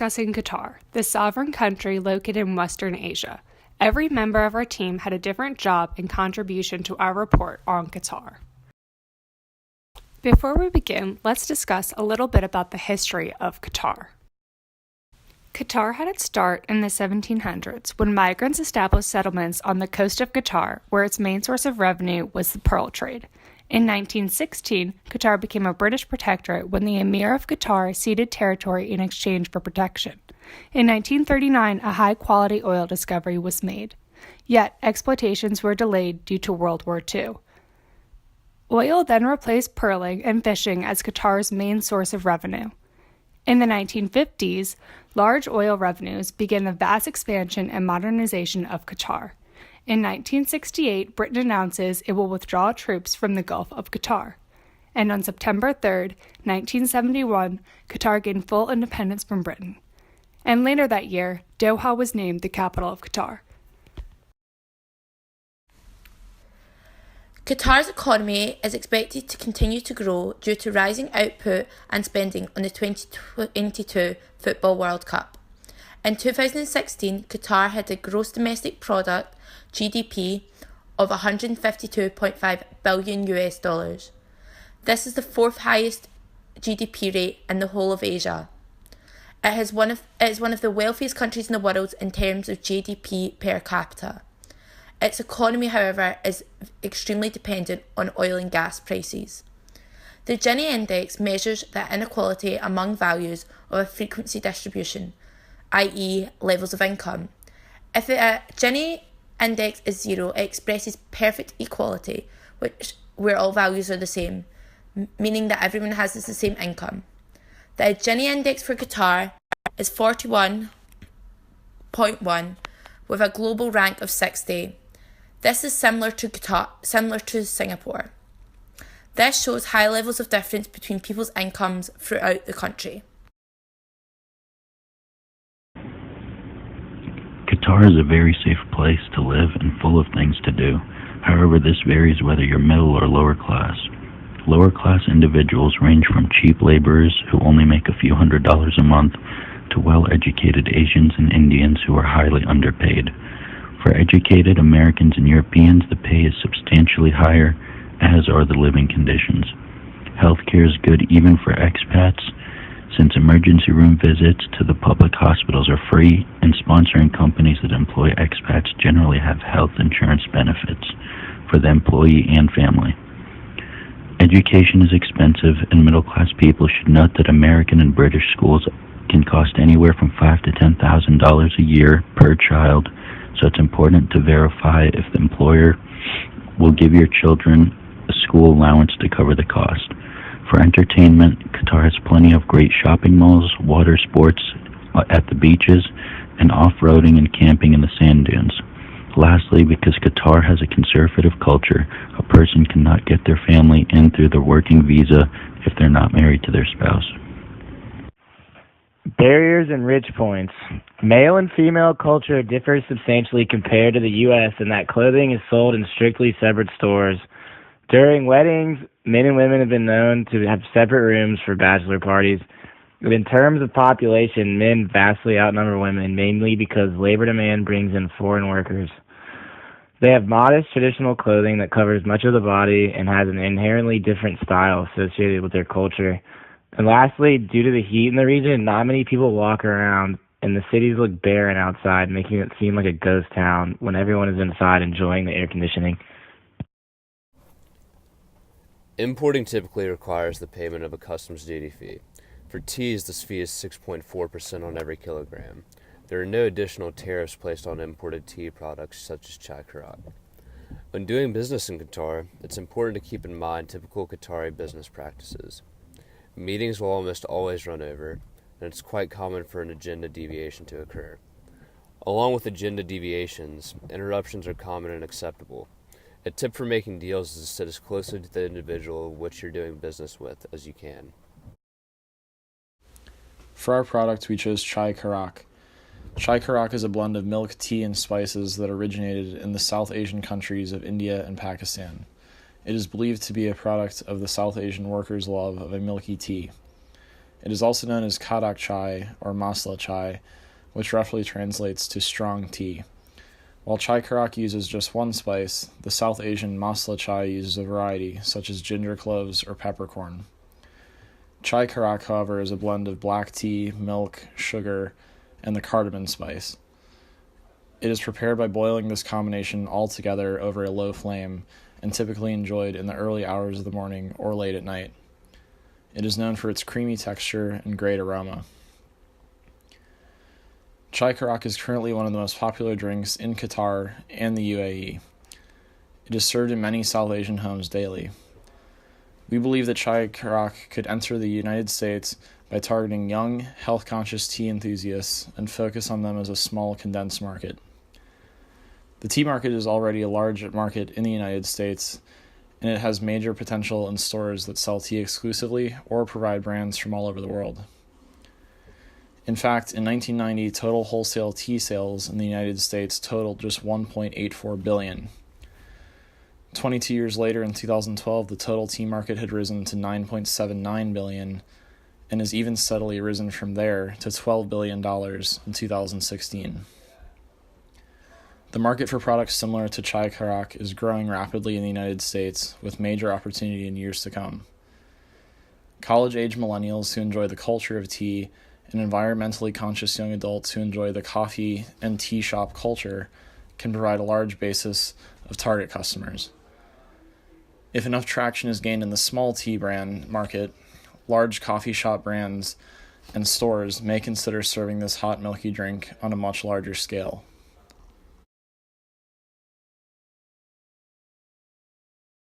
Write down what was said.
discussing Qatar, the sovereign country located in Western Asia. Every member of our team had a different job and contribution to our report on Qatar. Before we begin, let's discuss a little bit about the history of Qatar. Qatar had its start in the 1700s when migrants established settlements on the coast of Qatar, where its main source of revenue was the pearl trade. In 1916, Qatar became a British protectorate when the Emir of Qatar ceded territory in exchange for protection. In 1939, a high-quality oil discovery was made. Yet, exploitations were delayed due to World War II. Oil then replaced pearling and fishing as Qatar's main source of revenue. In the 1950s, large oil revenues began the vast expansion and modernization of Qatar. In 1968, Britain announces it will withdraw troops from the Gulf of Qatar. And on September 3, 1971, Qatar gained full independence from Britain. And later that year, Doha was named the capital of Qatar. Qatar's economy is expected to continue to grow due to rising output and spending on the 2022 Football World Cup. In 2016, Qatar had a gross domestic product (GDP) of $152.5 billion. This is the fourth highest GDP rate in the whole of Asia. It is one of the wealthiest countries in the world in terms of GDP per capita. Its economy, however, is extremely dependent on oil and gas prices. The Gini index measures the inequality among values of a frequency distribution, i.e. levels of income. If the Gini index is 0, it expresses perfect equality, where all values are the same, meaning that everyone has the same income. The Gini index for Qatar is 41.1 with a global rank of 60. This is similar to Singapore. This shows high levels of difference between people's incomes throughout the country. Qatar is a very safe place to live and full of things to do. However, this varies whether you're middle or lower class. Lower class individuals range from cheap laborers who only make a few $100s a month to well-educated Asians and Indians who are highly underpaid. For educated Americans and Europeans, the pay is substantially higher, as are the living conditions. Healthcare is good even for expats, since emergency room visits to the public hospitals are free, and sponsoring companies that employ expats generally have health insurance benefits for the employee and family. Education is expensive, and middle-class people should note that American and British schools can cost anywhere from $5,000 to $10,000 a year per child, so it's important to verify if the employer will give your children a school allowance to cover the cost. For entertainment, Qatar has plenty of great shopping malls, water sports at the beaches, and off-roading and camping in the sand dunes. Lastly, because Qatar has a conservative culture, a person cannot get their family in through the working visa if they're not married to their spouse. Barriers and rich points. Male and female culture differs substantially compared to the U.S. in that clothing is sold in strictly separate stores. During weddings, men and women have been known to have separate rooms for bachelor parties. But in terms of population, men vastly outnumber women, mainly because labor demand brings in foreign workers. They have modest traditional clothing that covers much of the body and has an inherently different style associated with their culture. And lastly, due to the heat in the region, not many people walk around, and the cities look barren outside, making it seem like a ghost town when everyone is inside enjoying the air conditioning. Importing typically requires the payment of a customs duty fee. For teas, this fee is 6.4% on every kilogram. There are no additional tariffs placed on imported tea products such as chai karak. When doing business in Qatar, it's important to keep in mind typical Qatari business practices. Meetings will almost always run over, and it's quite common for an agenda deviation to occur. Along with agenda deviations, interruptions are common and acceptable. A tip for making deals is to sit as closely to the individual which you're doing business with as you can. For our product, we chose chai karak. Chai karak is a blend of milk, tea, and spices that originated in the South Asian countries of India and Pakistan. It is believed to be a product of the South Asian workers' love of a milky tea. It is also known as kadak chai or masala chai, which roughly translates to strong tea. While chai karak uses just one spice, the South Asian masala chai uses a variety, such as ginger cloves or peppercorn. Chai karak, however, is a blend of black tea, milk, sugar, and the cardamom spice. It is prepared by boiling this combination all together over a low flame and typically enjoyed in the early hours of the morning or late at night. It is known for its creamy texture and great aroma. Chai karak is currently one of the most popular drinks in Qatar and the UAE. It is served in many South Asian homes daily. We believe that chai karak could enter the United States by targeting young, health-conscious tea enthusiasts and focus on them as a small, condensed market. The tea market is already a large market in the United States, and it has major potential in stores that sell tea exclusively or provide brands from all over the world. In fact, in 1990, total wholesale tea sales in the United States totaled just $1.84 billion. 22 years later, in 2012, the total tea market had risen to $9.79 billion and has even steadily risen from there to $12 billion in 2016. The market for products similar to chai karak is growing rapidly in the United States, with major opportunity in years to come. College-age millennials who enjoy the culture of tea and environmentally conscious young adults who enjoy the coffee and tea shop culture can provide a large basis of target customers. If enough traction is gained in the small tea brand market, large coffee shop brands and stores may consider serving this hot milky drink on a much larger scale.